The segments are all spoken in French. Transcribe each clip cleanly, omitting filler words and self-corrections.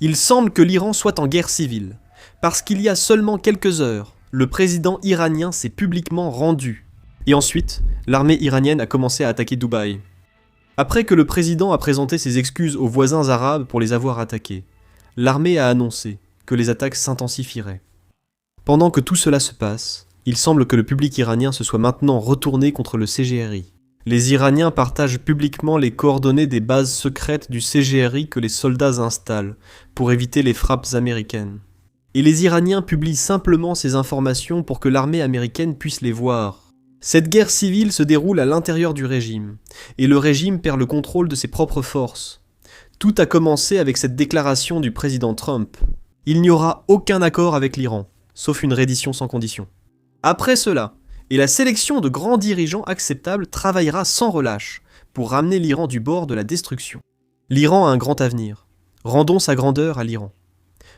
Il semble que l'Iran soit en guerre civile, parce qu'il y a seulement quelques heures, le président iranien s'est publiquement rendu. Et ensuite, l'armée iranienne a commencé à attaquer Dubaï. Après que le président a présenté ses excuses aux voisins arabes pour les avoir attaqués, l'armée a annoncé que les attaques s'intensifieraient. Pendant que tout cela se passe, il semble que le public iranien se soit maintenant retourné contre le CGRI. Les Iraniens partagent publiquement les coordonnées des bases secrètes du CGRI que les soldats installent pour éviter les frappes américaines. Et les Iraniens publient simplement ces informations pour que l'armée américaine puisse les voir. Cette guerre civile se déroule à l'intérieur du régime, et le régime perd le contrôle de ses propres forces. Tout a commencé avec cette déclaration du président Trump. Il n'y aura aucun accord avec l'Iran, sauf une reddition sans condition. Après cela, et la sélection de grands dirigeants acceptables travaillera sans relâche pour ramener l'Iran du bord de la destruction. L'Iran a un grand avenir. Rendons sa grandeur à l'Iran.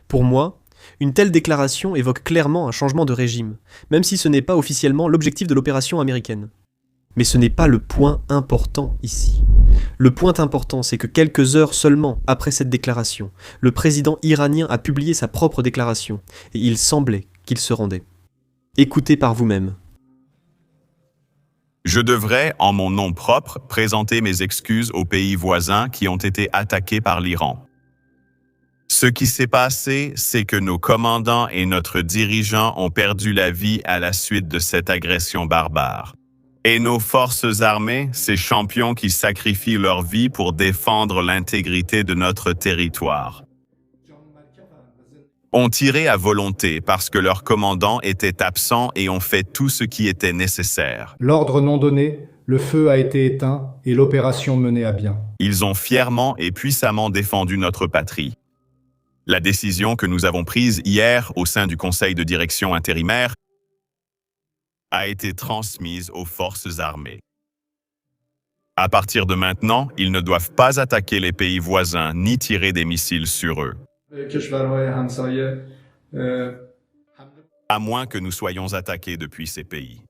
Pour moi, une telle déclaration évoque clairement un changement de régime, même si ce n'est pas officiellement l'objectif de l'opération américaine. Mais ce n'est pas le point important ici. Le point important, c'est que quelques heures seulement après cette déclaration, le président iranien a publié sa propre déclaration, et il semblait qu'il se rendait. Écoutez par vous-même. Je devrais, en mon nom propre, présenter mes excuses aux pays voisins qui ont été attaqués par l'Iran. Ce qui s'est passé, c'est que nos commandants et notre dirigeant ont perdu la vie à la suite de cette agression barbare. Et nos forces armées, ces champions qui sacrifient leur vie pour défendre l'intégrité de notre territoire, ont tiré à volonté parce que leur commandant était absent et ont fait tout ce qui était nécessaire. L'ordre non donné, le feu a été éteint et l'opération menée à bien. Ils ont fièrement et puissamment défendu notre patrie. La décision que nous avons prise hier au sein du Conseil de direction intérimaire a été transmise aux forces armées. À partir de maintenant, ils ne doivent pas attaquer les pays voisins ni tirer des missiles sur eux. À moins que nous soyons attaqués depuis ces pays.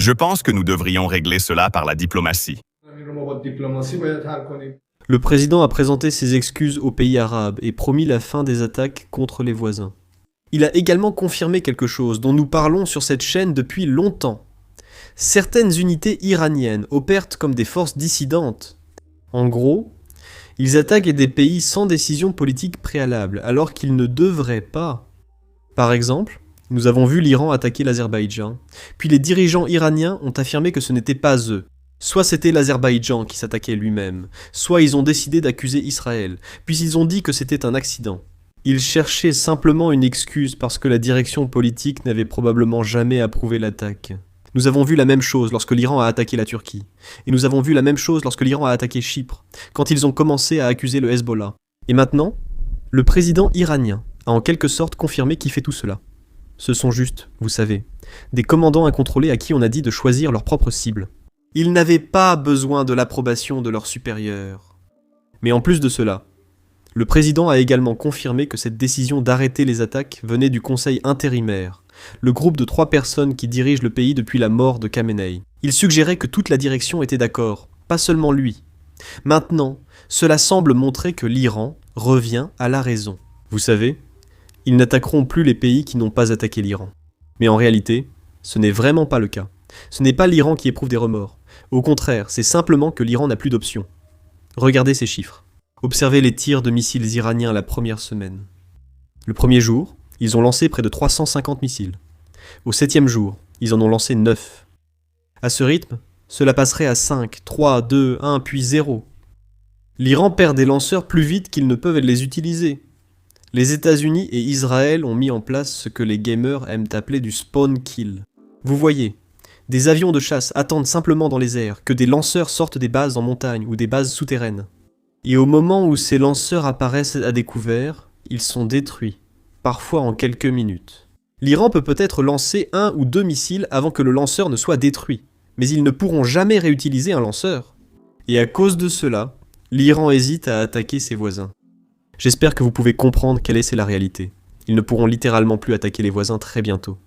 Je pense que nous devrions régler cela par la diplomatie. Le président a présenté ses excuses aux pays arabes et promis la fin des attaques contre les voisins. Il a également confirmé quelque chose dont nous parlons sur cette chaîne depuis longtemps. Certaines unités iraniennes opèrent comme des forces dissidentes. En gros, ils attaquent des pays sans décision politique préalable, alors qu'ils ne devraient pas. Par exemple, nous avons vu l'Iran attaquer l'Azerbaïdjan, puis les dirigeants iraniens ont affirmé que ce n'était pas eux. Soit c'était l'Azerbaïdjan qui s'attaquait lui-même, soit ils ont décidé d'accuser Israël, puis ils ont dit que c'était un accident. Ils cherchaient simplement une excuse parce que la direction politique n'avait probablement jamais approuvé l'attaque. Nous avons vu la même chose lorsque l'Iran a attaqué la Turquie, et nous avons vu la même chose lorsque l'Iran a attaqué Chypre, quand ils ont commencé à accuser le Hezbollah. Et maintenant, le président iranien a en quelque sorte confirmé qui fait tout cela. Ce sont juste, vous savez, des commandants incontrôlés à qui on a dit de choisir leur propre cible. Ils n'avaient pas besoin de l'approbation de leurs supérieurs. Mais en plus de cela, le président a également confirmé que cette décision d'arrêter les attaques venait du Conseil intérimaire, le groupe de 3 personnes qui dirigent le pays depuis la mort de Khamenei. Il suggérait que toute la direction était d'accord, pas seulement lui. Maintenant, cela semble montrer que l'Iran revient à la raison. Vous savez, ils n'attaqueront plus les pays qui n'ont pas attaqué l'Iran. Mais en réalité, ce n'est vraiment pas le cas. Ce n'est pas l'Iran qui éprouve des remords. Au contraire, c'est simplement que l'Iran n'a plus d'option. Regardez ces chiffres. Observez les tirs de missiles iraniens la première semaine. Le premier jour, ils ont lancé près de 350 missiles. Au 7e jour, ils en ont lancé 9. À ce rythme, cela passerait à 5, 3, 2, 1, puis 0. L'Iran perd des lanceurs plus vite qu'ils ne peuvent les utiliser. Les États-Unis et Israël ont mis en place ce que les gamers aiment appeler du spawn kill. Vous voyez, des avions de chasse attendent simplement dans les airs que des lanceurs sortent des bases en montagne ou des bases souterraines. Et au moment où ces lanceurs apparaissent à découvert, ils sont détruits, parfois en quelques minutes. L'Iran peut peut-être lancer 1 ou 2 missiles avant que le lanceur ne soit détruit, mais ils ne pourront jamais réutiliser un lanceur. Et à cause de cela, l'Iran hésite à attaquer ses voisins. J'espère que vous pouvez comprendre quelle est la réalité. Ils ne pourront littéralement plus attaquer les voisins très bientôt.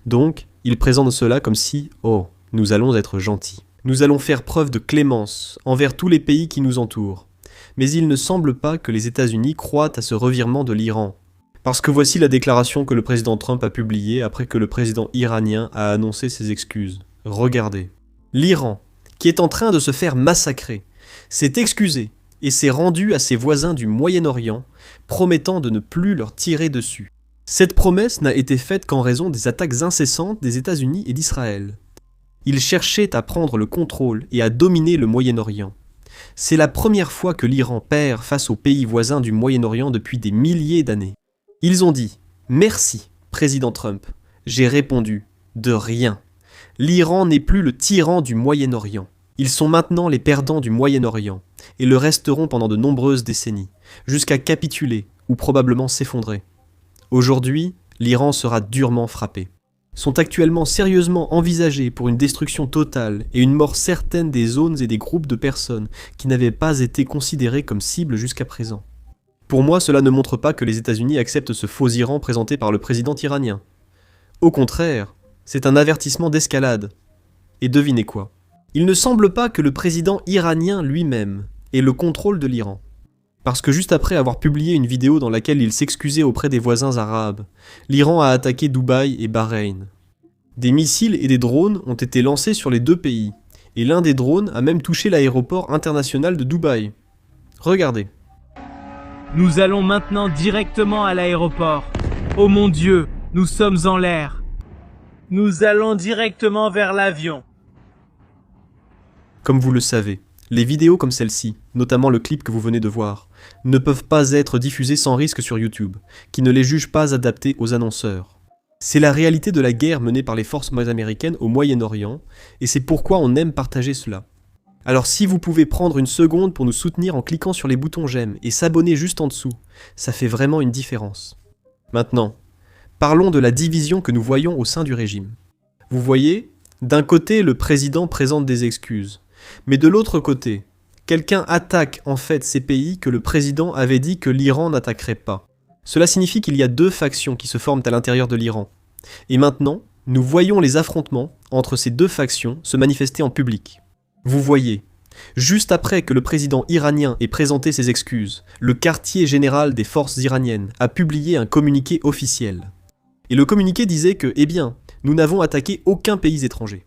Donc, ils présentent cela comme si, oh, nous allons être gentils. Nous allons faire preuve de clémence envers tous les pays qui nous entourent. Mais il ne semble pas que les États-Unis croient à ce revirement de l'Iran. Parce que voici la déclaration que le président Trump a publiée après que le président iranien a annoncé ses excuses. Regardez. L'Iran, qui est en train de se faire massacrer, s'est excusé et s'est rendu à ses voisins du Moyen-Orient, promettant de ne plus leur tirer dessus. Cette promesse n'a été faite qu'en raison des attaques incessantes des États-Unis et d'Israël. Ils cherchaient à prendre le contrôle et à dominer le Moyen-Orient. C'est la première fois que l'Iran perd face aux pays voisins du Moyen-Orient depuis des milliers d'années. Ils ont dit « Merci, président Trump ». J'ai répondu « De rien ». L'Iran n'est plus le tyran du Moyen-Orient. Ils sont maintenant les perdants du Moyen-Orient, et le resteront pendant de nombreuses décennies, jusqu'à capituler ou probablement s'effondrer. Aujourd'hui, l'Iran sera durement frappé. Sont actuellement sérieusement envisagées pour une destruction totale et une mort certaine des zones et des groupes de personnes qui n'avaient pas été considérés comme cibles jusqu'à présent. Pour moi, cela ne montre pas que les États-Unis acceptent ce faux Iran présenté par le président iranien. Au contraire, c'est un avertissement d'escalade. Et devinez quoi ? Il ne semble pas que le président iranien lui-même ait le contrôle de l'Iran. Parce que juste après avoir publié une vidéo dans laquelle il s'excusait auprès des voisins arabes, l'Iran a attaqué Dubaï et Bahreïn. Des missiles et des drones ont été lancés sur les deux pays, et l'un des drones a même touché l'aéroport international de Dubaï. Regardez. Nous allons maintenant directement à l'aéroport. Oh mon Dieu, nous sommes en l'air. Nous allons directement vers l'avion. Comme vous le savez, les vidéos comme celle-ci, notamment le clip que vous venez de voir, ne peuvent pas être diffusées sans risque sur YouTube, qui ne les juge pas adaptés aux annonceurs. C'est la réalité de la guerre menée par les forces américaines au Moyen-Orient, et c'est pourquoi on aime partager cela. Alors si vous pouvez prendre une seconde pour nous soutenir en cliquant sur les boutons j'aime et s'abonner juste en dessous, ça fait vraiment une différence. Maintenant, parlons de la division que nous voyons au sein du régime. Vous voyez, d'un côté le président présente des excuses, mais de l'autre côté, quelqu'un attaque en fait ces pays que le président avait dit que l'Iran n'attaquerait pas. Cela signifie qu'il y a deux factions qui se forment à l'intérieur de l'Iran. Et maintenant, nous voyons les affrontements entre ces deux factions se manifester en public. Vous voyez, juste après que le président iranien ait présenté ses excuses, le quartier général des forces iraniennes a publié un communiqué officiel. Et le communiqué disait que, eh bien, nous n'avons attaqué aucun pays étranger.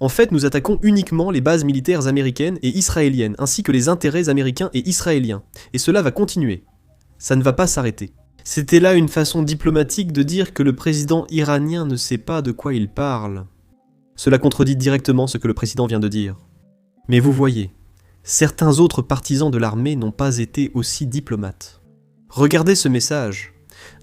En fait, nous attaquons uniquement les bases militaires américaines et israéliennes, ainsi que les intérêts américains et israéliens. Et cela va continuer. Ça ne va pas s'arrêter. C'était là une façon diplomatique de dire que le président iranien ne sait pas de quoi il parle. Cela contredit directement ce que le président vient de dire. Mais vous voyez, certains autres partisans de l'armée n'ont pas été aussi diplomates. Regardez ce message.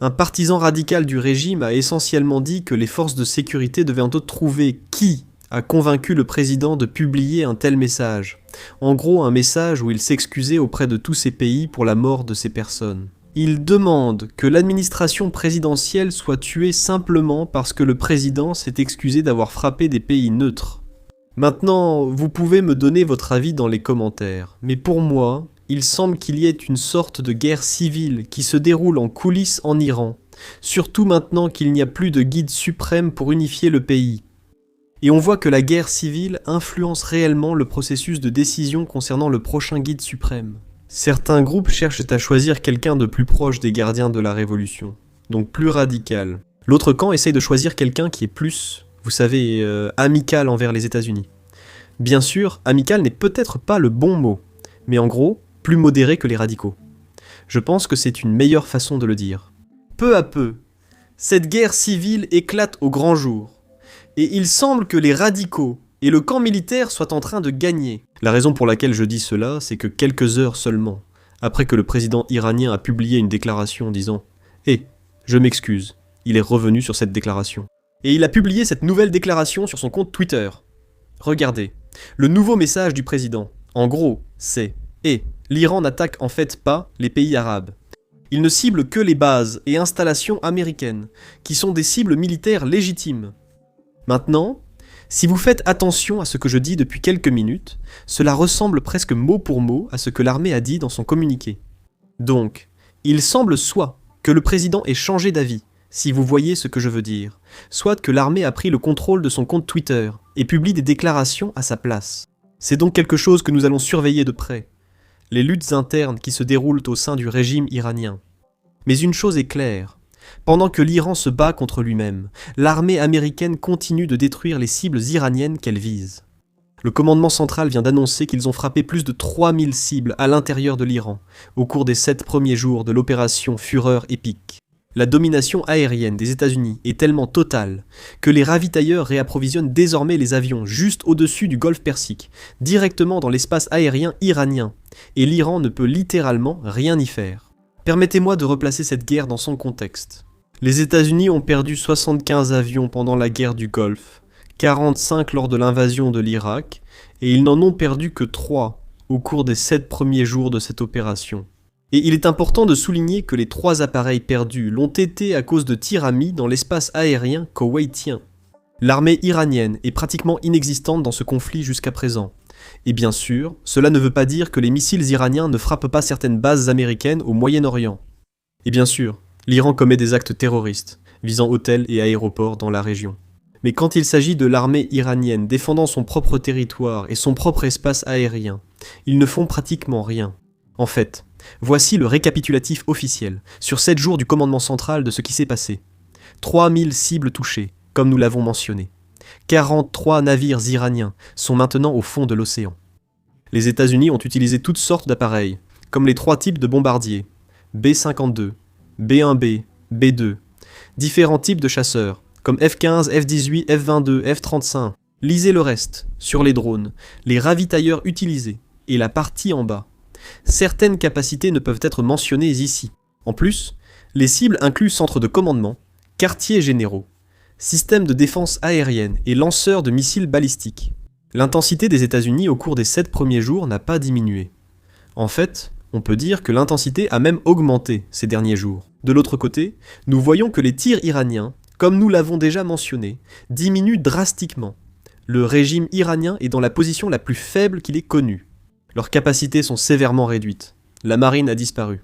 Un partisan radical du régime a essentiellement dit que les forces de sécurité devaient en trouver qui a convaincu le président de publier un tel message. En gros, un message où il s'excusait auprès de tous ces pays pour la mort de ces personnes. Il demande que l'administration présidentielle soit tuée simplement parce que le président s'est excusé d'avoir frappé des pays neutres. Maintenant, vous pouvez me donner votre avis dans les commentaires, mais pour moi, il semble qu'il y ait une sorte de guerre civile qui se déroule en coulisses en Iran, surtout maintenant qu'il n'y a plus de guide suprême pour unifier le pays. Et on voit que la guerre civile influence réellement le processus de décision concernant le prochain guide suprême. Certains groupes cherchent à choisir quelqu'un de plus proche des gardiens de la révolution, donc plus radical. L'autre camp essaye de choisir quelqu'un qui est plus, vous savez, amical envers les États-Unis. Bien sûr, amical n'est peut-être pas le bon mot, mais en gros, plus modéré que les radicaux. Je pense que c'est une meilleure façon de le dire. Peu à peu, cette guerre civile éclate au grand jour, et il semble que les radicaux et le camp militaire soient en train de gagner. La raison pour laquelle je dis cela, c'est que quelques heures seulement, après que le président iranien a publié une déclaration disant « Eh, je m'excuse », il est revenu sur cette déclaration. Et il a publié cette nouvelle déclaration sur son compte Twitter. Regardez, le nouveau message du président, en gros, c'est « Eh, l'Iran n'attaque en fait pas les pays arabes. Il ne cible que les bases et installations américaines, qui sont des cibles militaires légitimes. Maintenant, si vous faites attention à ce que je dis depuis quelques minutes, cela ressemble presque mot pour mot à ce que l'armée a dit dans son communiqué. Donc, il semble soit que le président ait changé d'avis, si vous voyez ce que je veux dire, soit que l'armée a pris le contrôle de son compte Twitter et publie des déclarations à sa place. C'est donc quelque chose que nous allons surveiller de près. les luttes internes qui se déroulent au sein du régime iranien. Mais une chose est claire, pendant que l'Iran se bat contre lui-même, l'armée américaine continue de détruire les cibles iraniennes qu'elle vise. Le commandement central vient d'annoncer qu'ils ont frappé plus de 3000 cibles à l'intérieur de l'Iran, au cours des 7 premiers jours de l'opération Fureur épique. La domination aérienne des États-Unis est tellement totale que les ravitailleurs réapprovisionnent désormais les avions juste au-dessus du golfe Persique, directement dans l'espace aérien iranien, et l'Iran ne peut littéralement rien y faire. Permettez-moi de replacer cette guerre dans son contexte. Les États-Unis ont perdu 75 avions pendant la guerre du Golfe, 45 lors de l'invasion de l'Irak, et ils n'en ont perdu que 3 au cours des 7 premiers jours de cette opération. Et il est important de souligner que les 3 appareils perdus l'ont été à cause de tirs amis dans l'espace aérien koweïtien. L'armée iranienne est pratiquement inexistante dans ce conflit jusqu'à présent. Et bien sûr, cela ne veut pas dire que les missiles iraniens ne frappent pas certaines bases américaines au Moyen-Orient. Et bien sûr, l'Iran commet des actes terroristes, visant hôtels et aéroports dans la région. Mais quand il s'agit de l'armée iranienne défendant son propre territoire et son propre espace aérien, ils ne font pratiquement rien. En fait, voici le récapitulatif officiel, sur 7 jours du commandement central de ce qui s'est passé. 3000 cibles touchées, comme nous l'avons mentionné. 43 navires iraniens sont maintenant au fond de l'océan. Les États-Unis ont utilisé toutes sortes d'appareils, comme les 3 types de bombardiers, B-52, B-1B, B-2, différents types de chasseurs, comme F-15, F-18, F-22, F-35. Lisez le reste, sur les drones, les ravitailleurs utilisés, et la partie en bas. Certaines capacités ne peuvent être mentionnées ici. En plus, les cibles incluent centres de commandement, quartiers généraux, systèmes de défense aérienne et lanceurs de missiles balistiques. L'intensité des États-Unis au cours des 7 premiers jours n'a pas diminué. En fait, on peut dire que l'intensité a même augmenté ces derniers jours. De l'autre côté, nous voyons que les tirs iraniens, comme nous l'avons déjà mentionné, diminuent drastiquement. Le régime iranien est dans la position la plus faible qu'il ait connue. Leurs capacités sont sévèrement réduites. La marine a disparu.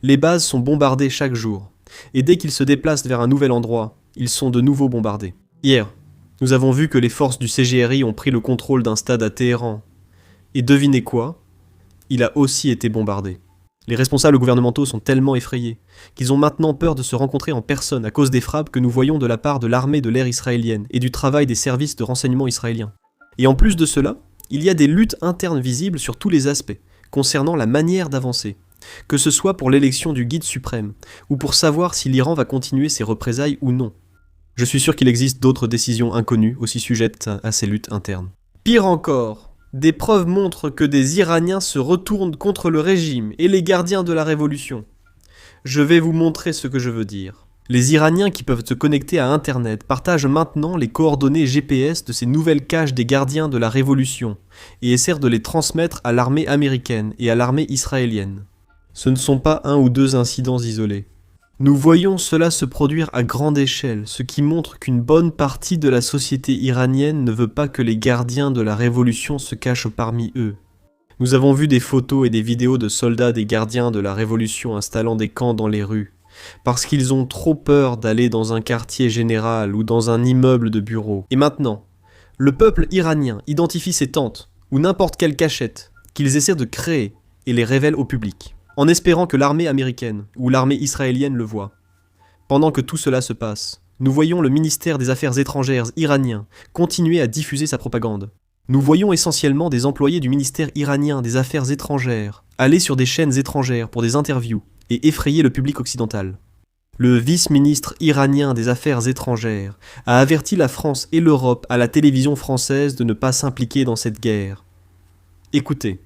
Les bases sont bombardées chaque jour. Et dès qu'ils se déplacent vers un nouvel endroit, ils sont de nouveau bombardés. Hier, nous avons vu que les forces du CGRI ont pris le contrôle d'un stade à Téhéran. Et devinez quoi ? Il a aussi été bombardé. Les responsables gouvernementaux sont tellement effrayés qu'ils ont maintenant peur de se rencontrer en personne à cause des frappes que nous voyons de la part de l'armée de l'air israélienne et du travail des services de renseignement israéliens. Et en plus de cela, il y a des luttes internes visibles sur tous les aspects, concernant la manière d'avancer, que ce soit pour l'élection du guide suprême, ou pour savoir si l'Iran va continuer ses représailles ou non. Je suis sûr qu'il existe d'autres décisions inconnues aussi sujettes à ces luttes internes. Pire encore, des preuves montrent que des Iraniens se retournent contre le régime et les gardiens de la révolution. Je vais vous montrer ce que je veux dire. Les Iraniens qui peuvent se connecter à Internet partagent maintenant les coordonnées GPS de ces nouvelles caches des gardiens de la révolution et essaient de les transmettre à l'armée américaine et à l'armée israélienne. Ce ne sont pas 1 ou 2 incidents isolés. Nous voyons cela se produire à grande échelle, ce qui montre qu'une bonne partie de la société iranienne ne veut pas que les gardiens de la révolution se cachent parmi eux. Nous avons vu des photos et des vidéos de soldats des gardiens de la révolution installant des camps dans les rues, parce qu'ils ont trop peur d'aller dans un quartier général ou dans un immeuble de bureaux. Et maintenant, le peuple iranien identifie ces tentes, ou n'importe quelle cachette, qu'ils essaient de créer et les révèlent au public, en espérant que l'armée américaine ou l'armée israélienne le voit. Pendant que tout cela se passe, nous voyons le ministère des Affaires étrangères iranien continuer à diffuser sa propagande. Nous voyons essentiellement des employés du ministère iranien des Affaires étrangères aller sur des chaînes étrangères pour des interviews et effrayer le public occidental. Le vice-ministre iranien des Affaires étrangères a averti la France et l'Europe à la télévision française de ne pas s'impliquer dans cette guerre. Écoutez.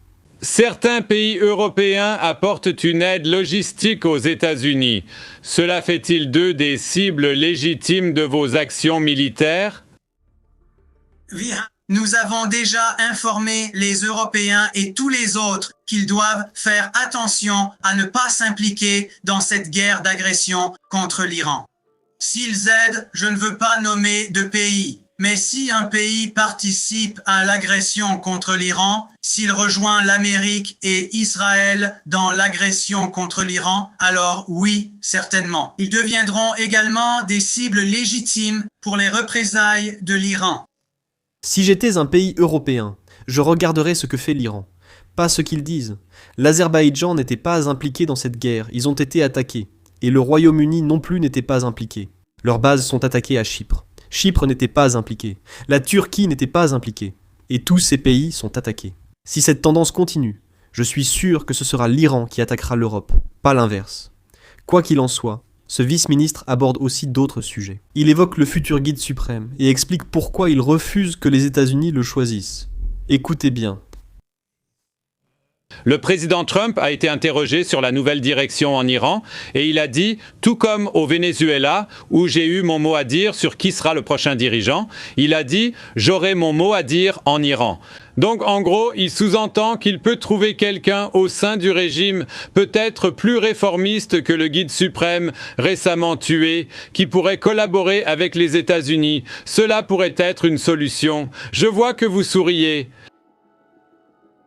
Certains pays européens apportent une aide logistique aux États-Unis. Cela fait-il d'eux des cibles légitimes de vos actions militaires ? Nous avons déjà informé les Européens et tous les autres qu'ils doivent faire attention à ne pas s'impliquer dans cette guerre d'agression contre l'Iran. S'ils aident, je ne veux pas nommer de pays. Mais si un pays participe à l'agression contre l'Iran, s'il rejoint l'Amérique et Israël dans l'agression contre l'Iran, alors oui, certainement. Ils deviendront également des cibles légitimes pour les représailles de l'Iran. Si j'étais un pays européen, je regarderais ce que fait l'Iran. Pas ce qu'ils disent. L'Azerbaïdjan n'était pas impliqué dans cette guerre, ils ont été attaqués. Et le Royaume-Uni non plus n'était pas impliqué. Leurs bases sont attaquées à Chypre. Chypre n'était pas impliqué. La Turquie n'était pas impliquée. Et tous ces pays sont attaqués. Si cette tendance continue, je suis sûr que ce sera l'Iran qui attaquera l'Europe, pas l'inverse. Quoi qu'il en soit, ce vice-ministre aborde aussi d'autres sujets. Il évoque le futur guide suprême et explique pourquoi il refuse que les États-Unis le choisissent. Écoutez bien. Le président Trump a été interrogé sur la nouvelle direction en Iran et il a dit, tout comme au Venezuela où j'ai eu mon mot à dire sur qui sera le prochain dirigeant, il a dit « j'aurai mon mot à dire en Iran ». Donc en gros, il sous-entend qu'il peut trouver quelqu'un au sein du régime peut-être plus réformiste que le guide suprême récemment tué, qui pourrait collaborer avec les États-Unis. Cela pourrait être une solution. Je vois que vous souriez.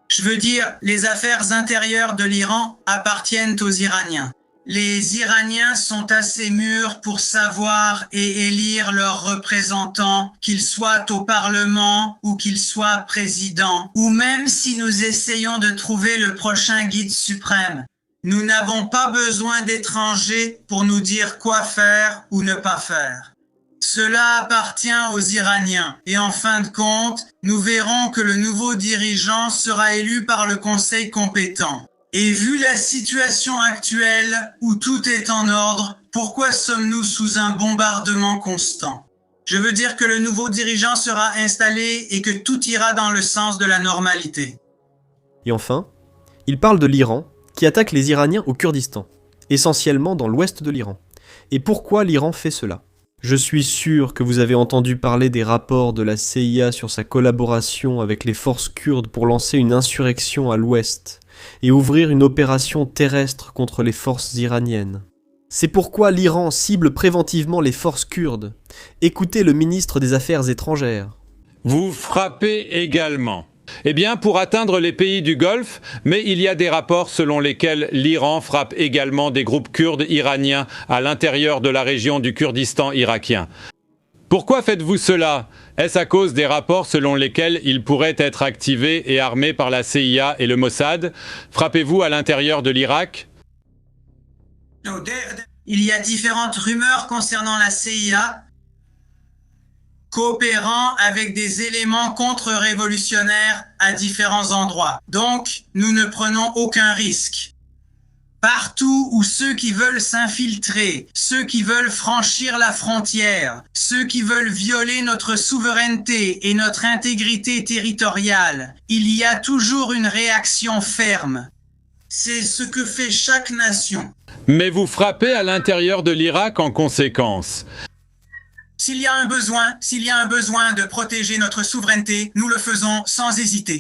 Je veux dire, les affaires intérieures de l'Iran appartiennent aux Iraniens. Les Iraniens sont assez mûrs pour savoir et élire leurs représentants, qu'ils soient au Parlement ou qu'ils soient présidents, ou même si nous essayons de trouver le prochain guide suprême. Nous n'avons pas besoin d'étrangers pour nous dire quoi faire ou ne pas faire. Cela appartient aux Iraniens et en fin de compte, nous verrons que le nouveau dirigeant sera élu par le Conseil compétent. Et vu la situation actuelle où tout est en ordre, pourquoi sommes-nous sous un bombardement constant? Je veux dire que le nouveau dirigeant sera installé et que tout ira dans le sens de la normalité. Et enfin, il parle de l'Iran qui attaque les Iraniens au Kurdistan, essentiellement dans l'ouest de l'Iran. Et pourquoi l'Iran fait cela? Je suis sûr que vous avez entendu parler des rapports de la CIA sur sa collaboration avec les forces kurdes pour lancer une insurrection à l'ouest et ouvrir une opération terrestre contre les forces iraniennes. C'est pourquoi l'Iran cible préventivement les forces kurdes. Écoutez le ministre des Affaires étrangères. Vous frappez également. Eh bien, pour atteindre les pays du Golfe, mais il y a des rapports selon lesquels l'Iran frappe également des groupes kurdes iraniens à l'intérieur de la région du Kurdistan irakien. Pourquoi faites-vous cela? Est-ce à cause des rapports selon lesquels ils pourraient être activés et armés par la CIA et le Mossad? Frappez-vous à l'intérieur de l'Irak? Il y a différentes rumeurs concernant la CIA coopérant avec des éléments contre-révolutionnaires à différents endroits. Donc, nous ne prenons aucun risque. Partout où ceux qui veulent s'infiltrer, ceux qui veulent franchir la frontière, ceux qui veulent violer notre souveraineté et notre intégrité territoriale, il y a toujours une réaction ferme. C'est ce que fait chaque nation. Mais vous frappez à l'intérieur de l'Irak en conséquence. S'il y a un besoin de protéger notre souveraineté, nous le faisons sans hésiter.